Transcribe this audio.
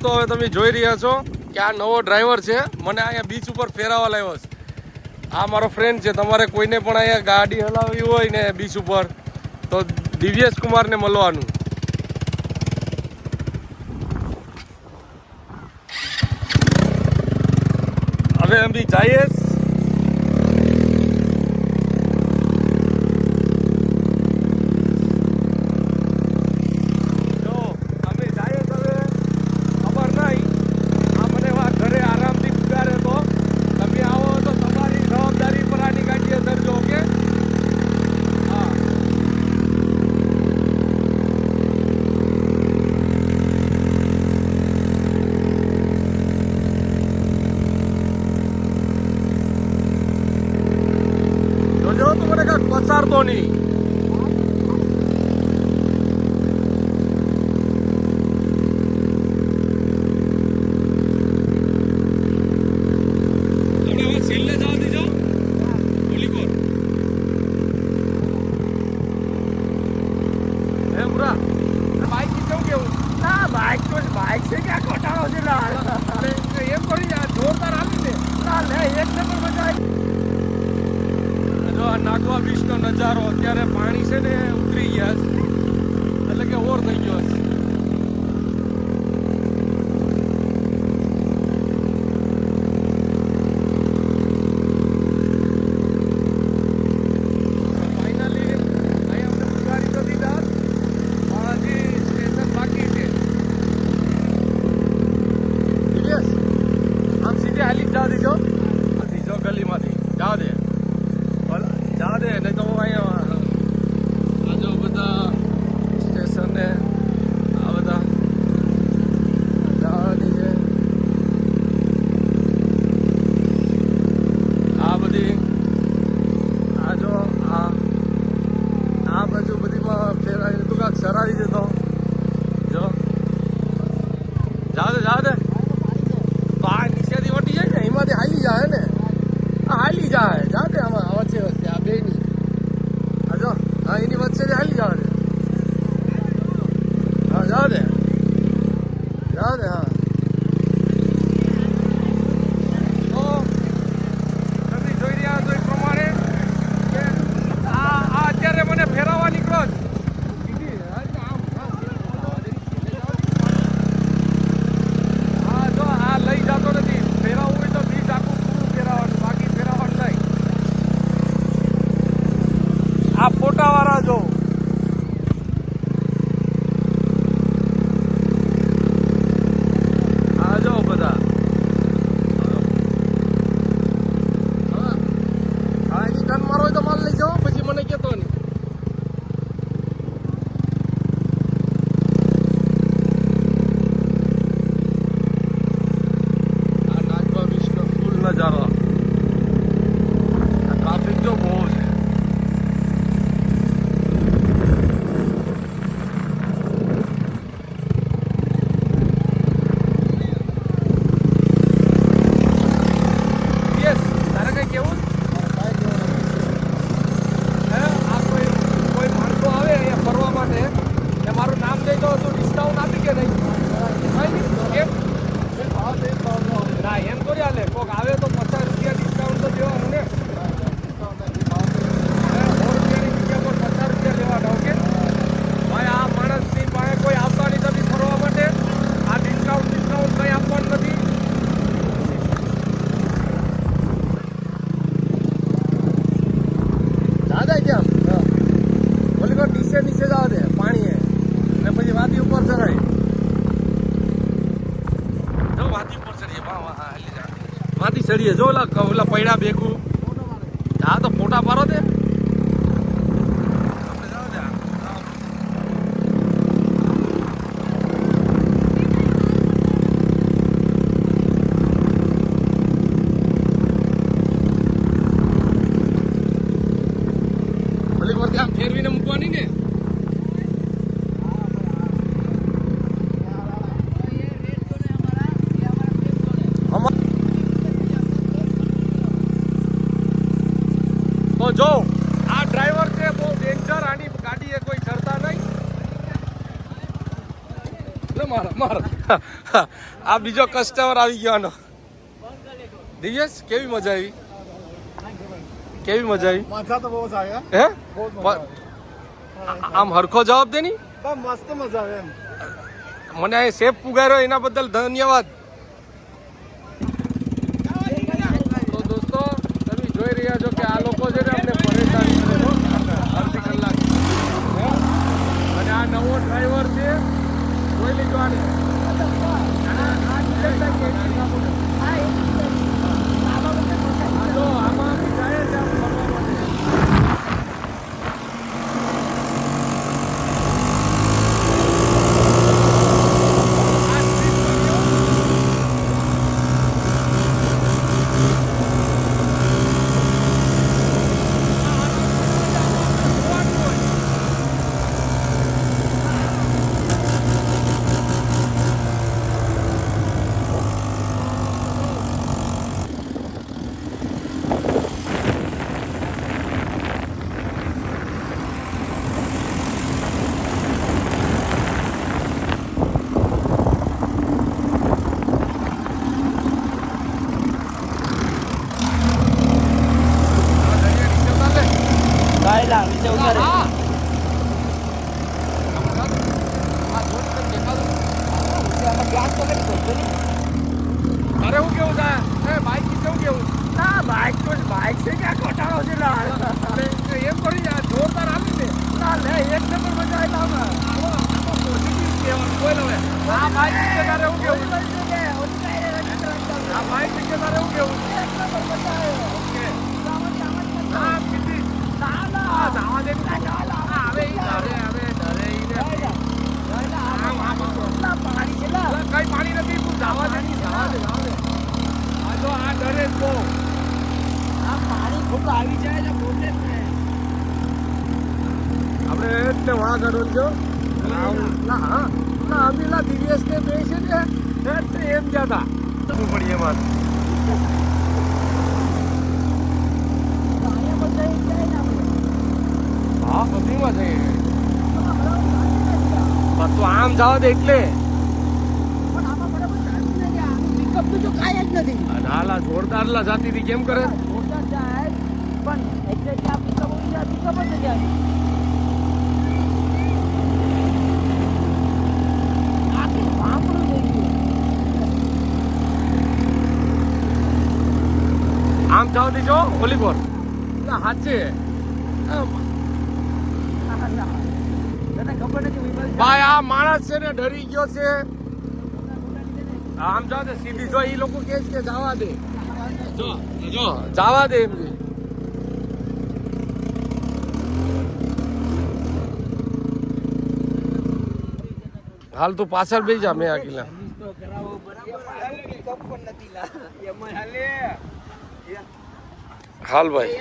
તો હવે તમે જોઈ રહ્યા છો કે આ નવો ડ્રાઈવર છે, મને અહીંયા બીચ ઉપર ફેરવવા લાવ્યો છે. આ મારો ફ્રેન્ડ છે. તમારે કોઈને પણ અહીંયા ગાડી હલાવવી હોય ને બીચ ઉપર તો દિવ્યેશ કુમારને મળવાનું. હવે અમે જઈએ. પસારતો નહીં. બાઈક છે ક્યાં ખોટાનો છે એમ કરી જોરદાર આવી ને એક નંબર મજા આવી. આ નાગવા બીચનો નજારો અત્યારે પાણી છે ને ઉતરી ગયા છે, એટલે કે ઓર થઈ ગયો છે. ફાઇનલી અહીંયા અમને પુગાડી તો દીધા, પણ હજી સ્ટેશન બાકી છે. આમ સીધે હાલી જવા દીધો ગલીમાંથી જવા દે નહીં તો અહીંયા આ જો બધા સ્ટેશને આ બધા જવાની છે. આ બધી આ જો આ બાજુ બધીમાં ફેરાવી તું કાંક સરાવી જતો જો જા દે તો આ નીચેથી વટી જાય ને એમાંથી હાલી જાય ને હાલી જાય જાતે આમાં વચ્ચે વચ્ચે આ બે ની જો હા એની વચ્ચે હાલી જવા દે. હા જવા દે હા. તો તમે જોઈ રહ્યા છો એ પ્રમાણે કે આ અત્યારે મને ફેરવવા નીકળો જ. હા જો આ લઈ જતો નથી. ફેરવવું હોય તો બીજ આખું પૂરું ફેરવવાનું, બાકી ફેરવવાનું નહીં. આ ફોટાવાળા જો આ જો બધા હા એની ટન મારો હોય તો માલ લઈ જાઓ, પછી મને કહેતો નહીં. આ નાગવા બીચનો ફૂલ નજારો. આ ટ્રાફિક જો બહુ છે. નીચે જવા દે પાણી અને પછી વાદી ઉપર ચડાય. જો વાદી ઉપર ચડીએ વાદી ચડીએ જો ઓલા પૈડા ભેગું. હા તો ફોટા પાડો દે. આમ ફેરવીને મૂકવાની ને તો જો આ ડ્રાઈવર છે બહુ ડેન્જર. આની ગાડી એ કોઈ ચડતા નહીં. આ બીજો કસ્ટમર આવી ગયો આનો દિવ્યેશ કેવી મજા આવી કેવી મજા આવી મજા તો બહુ આવે હે બહુ મજા આવે. આમ હરખો જવાબ દે ની બહુ મસ્ત મજા આવે એમ મને અહીં સેફ પુગાર્યો એના બદલ ધન્યવાદ તો દોસ્તો તમે જોઈ રહ્યા છો કે આ લોકો છે ને અમને પરેશાન કરે છે અડધી કલાક અને આ નવો ડ્રાઈવર છે જોઈ લીધો આને જો આમાં બી જાય છે આમ ફરવા માટે આ સ્પીડ કર્યો તારે શું કેવું છે એ બાઈક ની કેવું કેવું ના બાઇક છે કે આ ખટારો છે લા એમ કરી આ જોરદાર આપી દે ના લે એક નંબર મજા આવી પોઝિટિવ કહેવાનું કોઈ હવે આ બાઈક વિશે તારે શું કેવું આ બાઈક વિશે તારે શું કેવું ઓકે હા પીધી આ જવા દે આવે ઈ ડરે ઈ ને કઈ પાણી નથી તું જવા દે જવા દે આ તો આ ડરે જ બહુ આપણે એટલે વાં કાઢવાનું છો ના અમીલા દિવ્યેશ ને બે છે ને એટલે એમ જતા શું પડી એમાં હા બધીમાં જઈએ પણ તું આમ જવા દે એટલે હાલા જોરદાર લા જાતી હતી કેમ કરે આમ જવા દેજો ઓલી પર ના હાચે ભાઈ આ માણસ છે ને ડરી ગયો છે આમ જાવ દે સીધી જો એ લોકો કે છે કે જવા દે જો જવા દે એમ કે હાલ તું પાછળ બેસી જા મેં આગળ હાલ ભાઈ